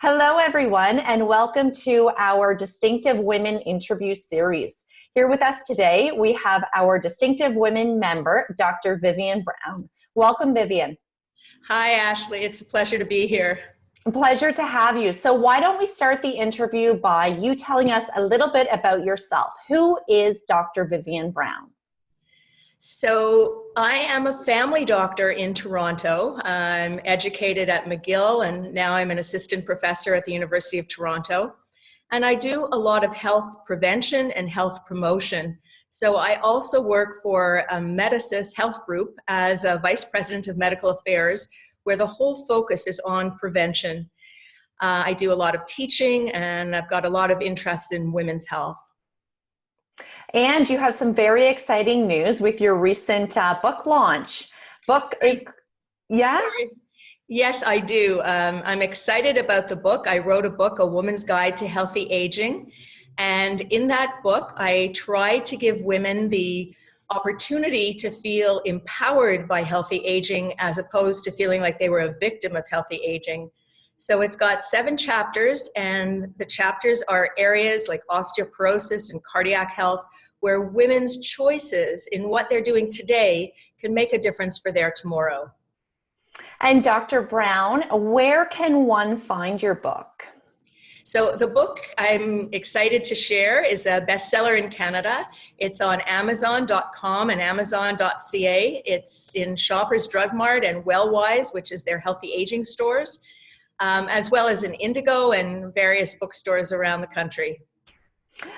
Hello, everyone, and welcome to our Distinctive Women interview series. Here with us today, we have our Distinctive Women member, Dr. Vivien Brown. Welcome, Vivien. Hi, Ashley. It's a pleasure to be here. Pleasure to have you. So why don't we start the interview by you telling us a little bit about yourself. Who is Dr. Vivien Brown? So I am a family doctor in Toronto. I'm educated at McGill, and now I'm an assistant professor at the University of Toronto. And I do a lot of health prevention and health promotion. So I also work for a Medicis health group as a vice president of medical affairs, where the whole focus is on prevention. I do a lot of teaching, and I've got a lot of interest in women's health. And you have some very exciting news with your recent book launch. Sorry. Yes, I do. I'm excited about the book. I wrote a book, A Woman's Guide to Healthy Aging. And in that book, I try to give women the opportunity to feel empowered by healthy aging as opposed to feeling like they were a victim of healthy aging. So it's got 7 chapters, and the chapters are areas like osteoporosis and cardiac health, where women's choices in what they're doing today can make a difference for their tomorrow. And Dr. Brown, where can one find your book? So the book I'm excited to share is a bestseller in Canada. It's on Amazon.com and Amazon.ca. It's in Shoppers Drug Mart and Wellwise, which is their healthy aging stores, as well as in Indigo and various bookstores around the country.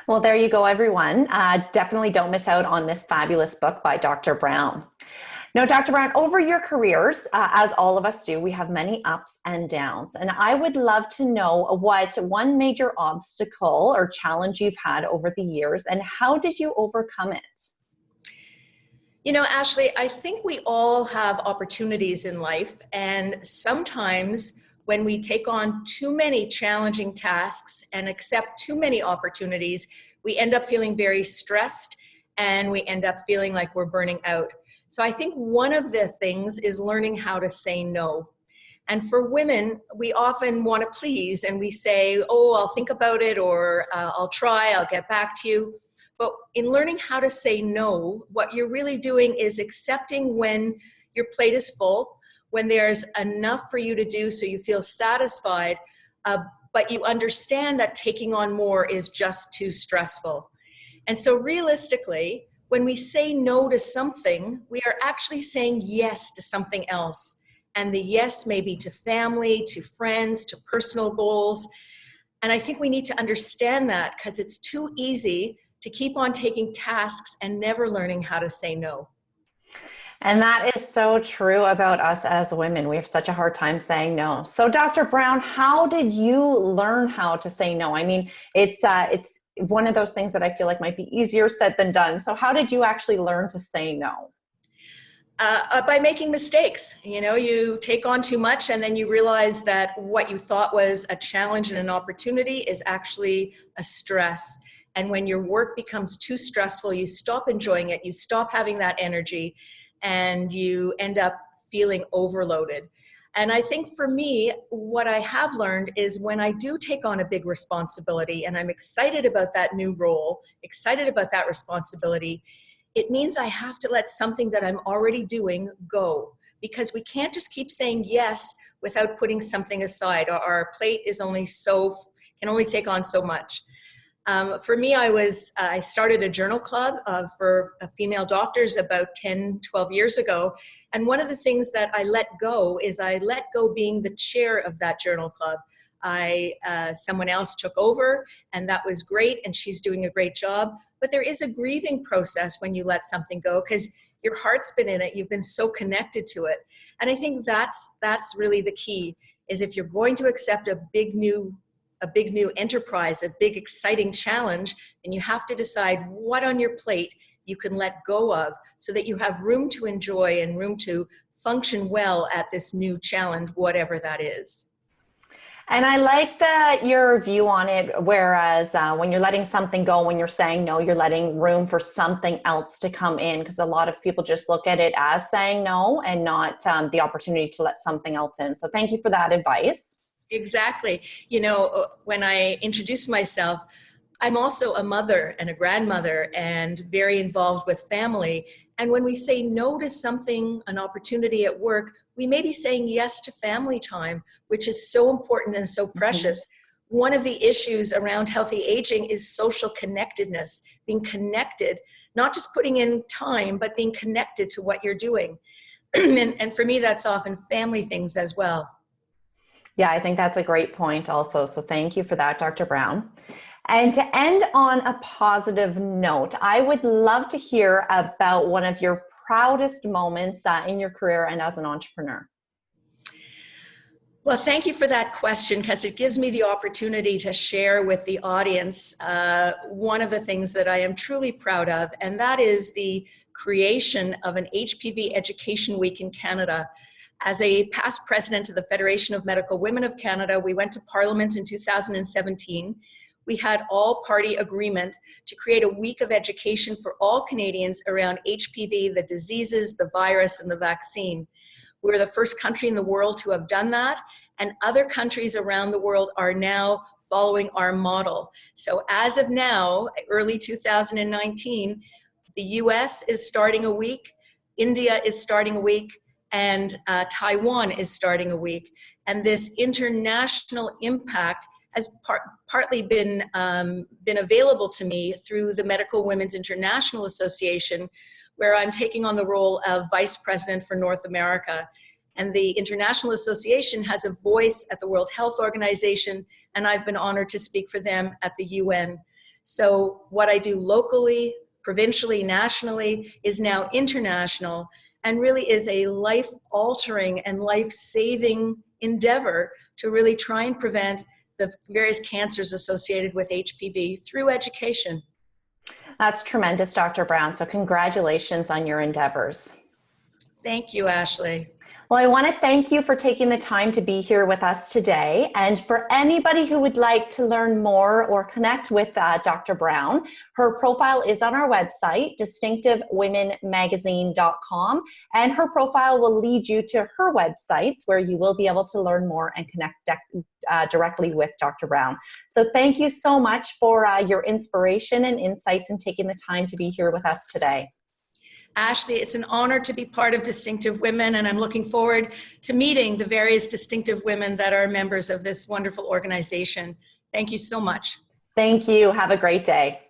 Well, there you go, everyone. Definitely don't miss out on this fabulous book by Dr. Brown. Now, Dr. Brown, over your careers, as all of us do, we have many ups and downs. And I would love to know what one major obstacle or challenge you've had over the years, and how did you overcome it? You know, Ashley, I think we all have opportunities in life, and sometimes when we take on too many challenging tasks and accept too many opportunities, we end up feeling very stressed and we end up feeling like we're burning out. So I think one of the things is learning how to say no. And for women, we often want to please and we say, oh, I'll think about it, or I'll try, I'll get back to you. But in learning how to say no, what you're really doing is accepting when your plate is full, when there's enough for you to do so you feel satisfied, but you understand that taking on more is just too stressful. And so realistically, when we say no to something, we are actually saying yes to something else. And the yes may be to family, to friends, to personal goals. And I think we need to understand that, because it's too easy to keep on taking tasks and never learning how to say no. And that is so true about us as women. We have such a hard time saying no. So Dr. Brown, how did you learn how to say no? I mean, it's one of those things that I feel like might be easier said than done. So how did you actually learn to say no? By making mistakes. You know, you take on too much and then you realize that what you thought was a challenge and an opportunity is actually a stress. And when your work becomes too stressful, you stop enjoying it, you stop having that energy, and you end up feeling overloaded. And I think for me, what I have learned is when I do take on a big responsibility and I'm excited about that new role, excited about that responsibility, it means I have to let something that I'm already doing go, because we can't just keep saying yes without putting something aside. Our plate is can only take on so much. For me, I started a journal club for female doctors about 10, 12 years ago. And one of the things that I let go is I let go being the chair of that journal club. Someone else took over, and that was great, and she's doing a great job. But there is a grieving process when you let something go, because your heart's been in it. You've been so connected to it. And I think that's really the key, is if you're going to accept a big new enterprise, a big exciting challenge, then you have to decide what on your plate you can let go of so that you have room to enjoy and room to function well at this new challenge, whatever that is. And I like your view on it, whereas when you're letting something go, when you're saying no, you're letting room for something else to come in, because a lot of people just look at it as saying no and not the opportunity to let something else in. So thank you for that advice. Exactly. You know, when I introduce myself, I'm also a mother and a grandmother and very involved with family. And when we say no to something, an opportunity at work, we may be saying yes to family time, which is so important and so precious. One of the issues around healthy aging is social connectedness, being connected, not just putting in time, but being connected to what you're doing. And for me, that's often family things as well. Yeah, I think that's a great point also. So thank you for that, Dr. Brown. And to end on a positive note, I would love to hear about one of your proudest moments in your career and as an entrepreneur. Well, thank you for that question, because it gives me the opportunity to share with the audience one of the things that I am truly proud of, and that is the creation of an HPV Education Week in Canada. As a past president of the Federation of Medical Women of Canada, we went to Parliament in 2017. We had all-party agreement to create a week of education for all Canadians around HPV, the diseases, the virus, and the vaccine. We're the first country in the world to have done that, and other countries around the world are now following our model. So as of now, early 2019, the US is starting a week, India is starting a week, and Taiwan is starting a week. And this international impact has partly been available to me through the Medical Women's International Association, where I'm taking on the role of Vice President for North America. And the International Association has a voice at the World Health Organization, and I've been honored to speak for them at the UN. So what I do locally, provincially, nationally, is now international, and really is a life-altering and life-saving endeavor to really try and prevent the various cancers associated with HPV through education. That's tremendous, Dr. Brown. So congratulations on your endeavors. Thank you, Ashley. Well, I want to thank you for taking the time to be here with us today. And for anybody who would like to learn more or connect with Dr. Brown, her profile is on our website, distinctivewomenmagazine.com, and her profile will lead you to her websites where you will be able to learn more and connect directly with Dr. Brown. So thank you so much for your inspiration and insights and taking the time to be here with us today. Ashley, it's an honor to be part of Distinctive Women, and I'm looking forward to meeting the various distinctive women that are members of this wonderful organization. Thank you so much. Thank you. Have a great day.